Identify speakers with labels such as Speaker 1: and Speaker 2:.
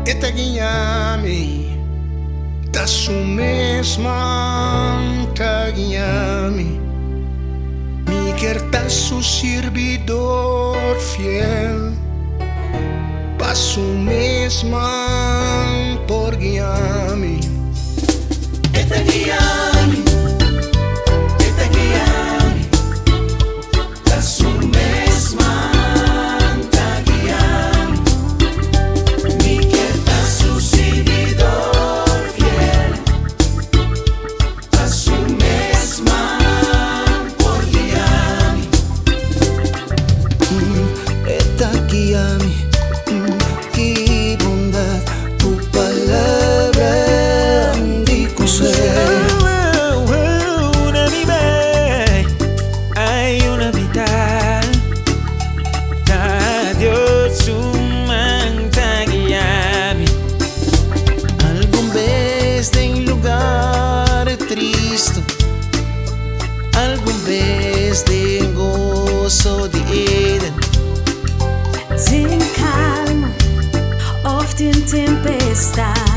Speaker 1: Esta guiame, da su mesma ta guiame, mi querta su servidor fiel, pa su mesma por guiame. Esta guiame, da su mesma.
Speaker 2: Qué bondad, tu palabra de consejo.
Speaker 3: Una vida, hay una vida. A Dios su manta guiame.
Speaker 2: Algum vez em lugar triste, algum vez de gozo de Eden.
Speaker 4: In calma, oft in tempestad.